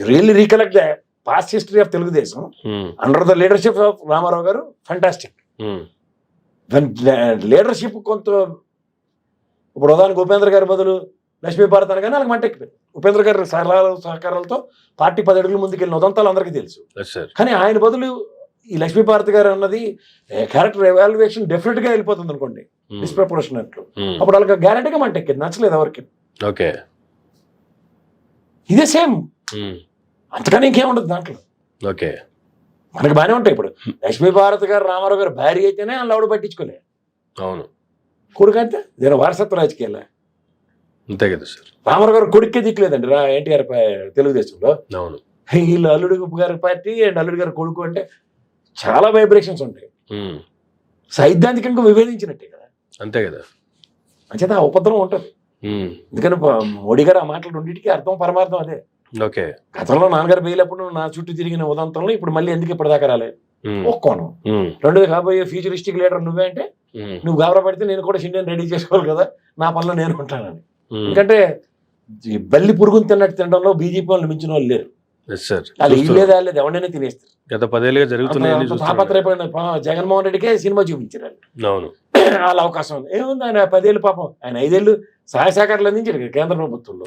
Really recollect the past history of Telugu Desam under the leadership of Rama Rao garu fantastic. Leadership కొంత ఇప్పుడు ఉదాహరణకు ఉపేంద్ర గారి బదులు లక్ష్మీ భారత్ అనగానే వాళ్ళకి మంట ఎక్కిపోయింది. ఉపేంద్ర గారి సహకారాలతో పార్టీ 10 అడుగులు ముందుకెళ్ళిన ఉదంతాలు అందరికీ తెలుసు. కానీ ఆయన బదులు ఈ లక్ష్మీ భారత్ గారు అన్నది క్యారెక్టర్ ఎవాల్యుయేషన్ డెఫినెట్ గా వెళ్ళిపోతుంది అనుకోండి, డిస్ప్రపోర్షనెట్. అప్పుడు వాళ్ళకి గ్యారెంటీగా మంట ఎక్కింది, నచ్చలేదు ఎవరికి. ఓకే, ఇదే సేమ్, అంతకని ఇంకేముండదు దాంట్లో. ఓకే, మనకి బాగానే ఉంటాయి. ఇప్పుడు లక్ష్మీ భారత్ గారు రామారావు గారు భార్య అయితేనే వాళ్ళు ఆవిడ పట్టించుకోలే. అవును, కొడుకు అంటే దీని వారసత్వ రాజకీయాలే. అంతే కదా సార్. రామారావు గారు కొడుకే దిక్కులేదండి ఎన్టీఆర్ తెలుగుదేశంలో. అవును, వీళ్ళు అల్లుడు గారి పార్టీ అండ్ అల్లుడు గారి కొడుకు అంటే చాలా వైబ్రేషన్స్ ఉంటాయి. సైద్ధాంతికంగా విభేదించినట్టే కదా. అంతే కదా, అంచేత ఆ ఉపద్రవం ఉంటుంది. ఎందుకని మోడీ గారు ఆ మాటలు రెండింటికి అర్థం పరమార్థం అదే. ఓకే, గతంలో నాన్నగారు బెయిలప్పుడు నా చుట్టూ తిరిగిన ఉదంతంలో ఇప్పుడు మళ్ళీ ఎందుకు ఇప్పటిదాకా రాలే ఒక కోణం. రెండోది కాబోయే ఫ్యూచరిస్టిక్ లీడర్ నువ్వే అంటే నువ్వు గాబరా పడితే నేను కూడా ఇండియన్ రెడీ చేసుకోవాలి కదా, నా పనిలో నేను ఉంటానని. ఎందుకంటే బల్లి పురుగుని తిన్నట్టు తినడంలో బీజేపీ వాళ్ళు మించిన వాళ్ళు లేరు. వాళ్ళు ఇల్లేదా లేదు ఎవరైనా తినేస్తారు. గత 10 ఏళ్ళుగా జరుగుతున్నాయి. తాపత్రయపడిన జగన్మోహన్ రెడ్డికే సినిమా చూపించారు. అవును, వాళ్ళ అవకాశం ఉంది. ఏముంది, ఆయన 10 ఏళ్ళు పాపం, ఆయన 5 ఏళ్ళు సహాయ సహకారాలు అందించారు కేంద్ర ప్రభుత్వంలో.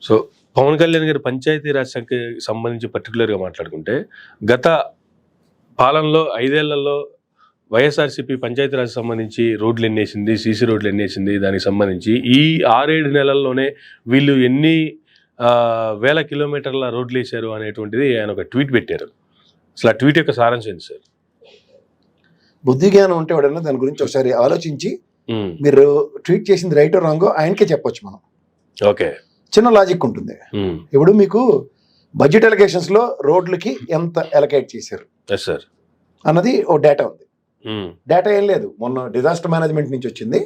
సో పవన్ కళ్యాణ్ గారి పంచాయతీరాజ్ శాఖకి సంబంధించి పర్టికులర్గా మాట్లాడుకుంటే గత పాలనలో 5 ఏళ్లలో వైఎస్ఆర్సీపీ పంచాయతీరాజ్ సంబంధించి రోడ్లు ఎన్నేసింది, సీసీ రోడ్లు ఎన్నేసింది, దానికి సంబంధించి ఈ 6-7 నెలల్లోనే వీళ్ళు ఎన్ని వేల కిలోమీటర్ల రోడ్లు వేశారు అనేటువంటిది ఆయన ఒక ట్వీట్ పెట్టారు. అసలు ఆ ట్వీట్ యొక్క సారాంశం ఏంటి సార్? బుద్ధి జ్ఞానం ఉంటే వాడన్నా దాని గురించి ఒకసారి ఆలోచించి మీరు ట్వీట్ చేసింది రైట్ రాంగో ఆయనకే చెప్పొచ్చు మనం. ఓకే, చిన్న లాజిక్ ఉంటుంది. ఇప్పుడు మీకు బడ్జెట్ ఎలకేషన్స్ లో రోడ్లకి ఎంత ఎలకేట్ చేశారు అన్నది ఓ డేటా ఉంది. డేటా ఏం లేదు, మొన్న డిజాస్టర్ మేనేజ్మెంట్ నుంచి వచ్చింది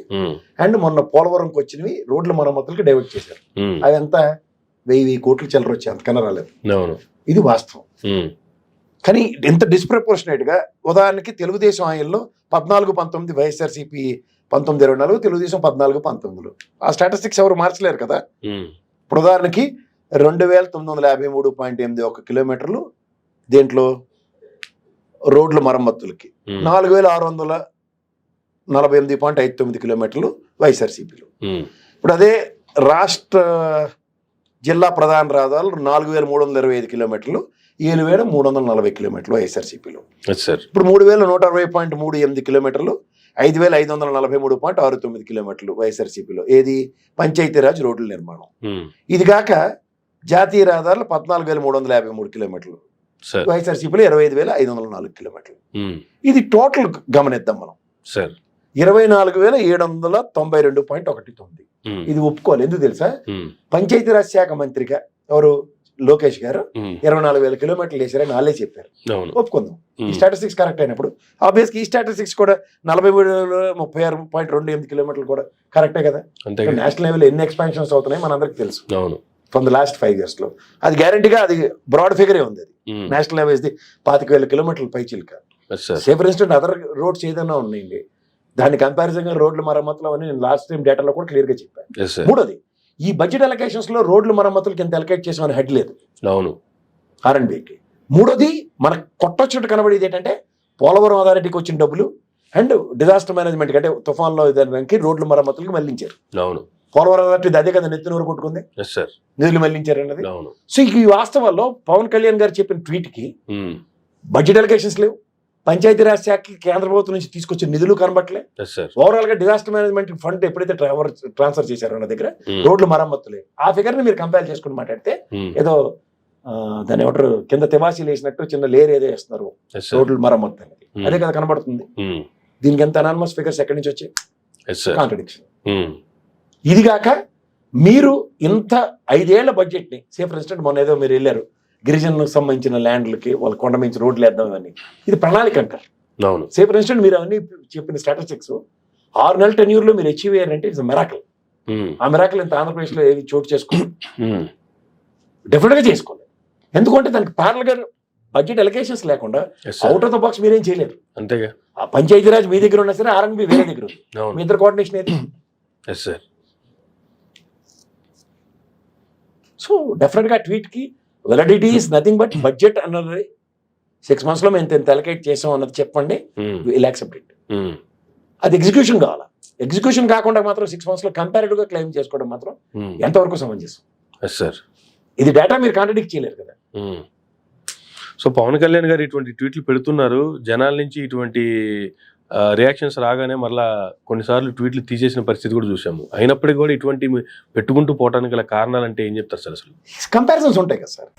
అండ్ మొన్న పోలవరంకి వచ్చినవి రోడ్ల మరమ్మతులకి డైవర్ట్ చేశారు. అవి ఎంత 1000 కోట్లు చిల్లర వచ్చాయి, అంతకన్నా రాలేదు. ఇది వాస్తవం. కానీ ఎంత డిస్ప్రపోర్షనేట్ గా, ఉదాహరణకి తెలుగుదేశం ఆయల్లో 14-19 వైఎస్ఆర్సీపీ 19-24, తెలుగుదేశం 14-19. ఆ స్టాటిస్టిక్స్ ఎవరు మార్చలేరు కదా. ఇప్పుడు ఉదాహరణకి 2953.81 కిలోమీటర్లు దేంట్లో రోడ్ల మరమ్మతులకి, 4648.59 కిలోమీటర్లు వైఎస్ఆర్సీపీలో. ఇప్పుడు అదే రాష్ట్ర జిల్లా ప్రధాన రహదారులు 4325 కిలోమీటర్లు, 7340 కిలోమీటర్లు వైఎస్ఆర్సీపీలో. ఇప్పుడు 3160.38 కిలోమీటర్లు, 5543.69 కిలోమీటర్లు వైఎస్ఆర్సీపీలో. ఏది పంచాయతీరాజ్ రోడ్ల నిర్మాణం. ఇది కాక జాతీయ రహదారులు 14,353 కిలోమీటర్లు, వైఎస్ఆర్సీపీలో 25,504 కిలోమీటర్లు. ఇది టోటల్ గమనిద్దాం మనం, 24,792.19. ఇది ఒప్పుకోవాలి. ఎందుకు తెలుసా? పంచాయతీరాజ్ శాఖ మంత్రిగా ఎవరు లోకేష్ గారు 24,000 కిలోమీటర్లు వేసారని వాళ్ళే చెప్పారు. ఒప్పుకుందాం, ఈ స్టాటిస్టిక్స్ కరెక్ట్ అయినప్పుడు ఆబ్వియస్ ఈ స్టాటిస్టిక్స్ కూడా 43,36.28 కిలోమీటర్లు కూడా కరెక్టే కదా. నేషనల్ లెవెల్ ఎన్ని ఎక్స్పాన్షన్స్ అవుతున్నాయి మనందరికి తెలుసు ఫ్రమ్ ద లాస్ట్ 5 years లో. అది గ్యారంటీగా అది బ్రాడ్ ఫిగరే ఉంది. అది నేషనల్ లెవెల్ 25,000 కిలోమీటర్ల పైచిల్క. Say for instance other roads ఏదైనా ఉన్నాయండి, దాని కంపారిజన్ గా రోడ్ల మరమ్మతులు అని నేను లాస్ట్ టైం డేటాలో కూడా క్లియర్ గా చెప్పాను. మూడోది, ఈ బడ్జెట్ అలొకేషన్స్ లో రోడ్ల మరమ్మతులకి ఎంత అలొకేట్ చేసామని హెడ్ లేదు R&Bకి. మూడోది మనకు కొట్టొచ్చినట్టు కనబడేది ఏంటంటే పోలవరం అథారిటీకి వచ్చిన డబ్బులు అండ్ డిజాస్టర్ మేనేజ్మెంట్ అంటే తుఫాన్లో దానికి రోడ్ల మరమ్మతులకి మళ్లించారు. పోలవరం అథారిటీ అదే కదా నెత్తినూరు కొట్టుకుంది, నిధులు మళ్లించారు అన్నది. సో ఈ వాస్తవాల్లో పవన్ కళ్యాణ్ గారు చెప్పిన ట్వీట్ కి బడ్జెట్ అలొకేషన్స్ లేవు, పంచాయతీరాజ్ శాఖకి కేంద్ర ప్రభుత్వం నుంచి తీసుకొచ్చిన నిధులు కనబట్టలే. ఓవరాల్ గా డిజాస్టర్ మేనేజ్మెంట్ ఫండ్ ఎప్పుడైతే ట్రాన్స్ఫర్ చేశారో అన్న దగ్గర రోడ్లు మరమ్మతులే. ఆ ఫిగర్ ని మీరు కంపేర్ చేసుకుని మాట్లాడితే ఏదో దాని ఏమంటారు కింద తివాసీలు వేసినట్టు చిన్న లేయర్ ఏదో వేస్తున్నారు రోడ్లు మరమ్మతు అనేది, అదే కదా కనబడుతుంది. దీనికి ఎంత అనానమస్ ఫిగర్స్ ఎక్కడి నుంచి వచ్చాయి? కాంట్రడిక్షన్. ఇది కాక మీరు ఇంత 5 ఏళ్ల బడ్జెట్ ని సే ఫర్ ఇన్స్టెంట్ మొన్న ఏదో మీరు వెళ్ళారు గిరిజనులకు సంబంధించిన ల్యాండ్లకి వాళ్ళు కొండ మించి రోడ్లు వేద్దాం అని, ఇది ప్రణాళిక అంటారు. సే ఫర్ ఇన్స్టెంట్ మీరు అవన్నీ చెప్పిన స్టాటిస్టిక్స్ 6 నెలల టెన్యూర్ లో మీరు అచీవ్ అయ్యారంటే ఇట్స్ మెరాకిల్. ఆ మెరాకిల్ ఇంత ఆంధ్రప్రదేశ్ లో ఏది చోటు చేసుకోండి, డెఫినెట్ గా చేసుకోండి. ఎందుకంటే దానికి ప్యారల్ గా బడ్జెట్ అలొకేషన్స్ లేకుండా అవుట్ ఆఫ్ ద బాక్స్ మీరేం చేయలేరు. అంతేగా, ఆ పంచాయతీరాజ్ మీ దగ్గర ఉన్నా సరే R&B వేరే దగ్గర ఉంది, మీ ఇద్దరు కోఆర్డినేషన్ అయితే. సో డెఫినెట్ గా ట్వీట్ కి validity is nothing but budget అన్నది 6 months లో మేము ఇంత అలొకేట్ చేసాం అన్నది చెప్పండి, విల్ యాక్సెప్ట్ ఇట్. అది ఎగ్జిక్యూషన్ కావాలా. ఎగ్జిక్యూషన్ కాకుండా మాత్రం 6 months లో కంపారిటివ్ గా క్లెయిమ్ చేసుకోవడం మాత్రం ఎంతవరకు సమంజసం? సార్ ఇది డేటా మీరు కాంట్రడిక్ట్ చేయలేరు కదా. సో పవన్ కళ్యాణ్ గారు ఇటువంటి ట్వీట్లు పెడుతున్నారు, జనాల నుంచి ఇటువంటి రియాక్షన్స్ రాగానే మళ్ళా కొన్నిసార్లు ట్వీట్లు తీసేసిన పరిస్థితి కూడా చూసాము. అయినప్పటికీ కూడా ఇటువంటి పెట్టుకుంటూ పోవడానికి గల కారణాలు అంటే ఏం చెప్తారు సార్? అసలు కంపారిజన్స్ ఉంటాయి కదా సార్.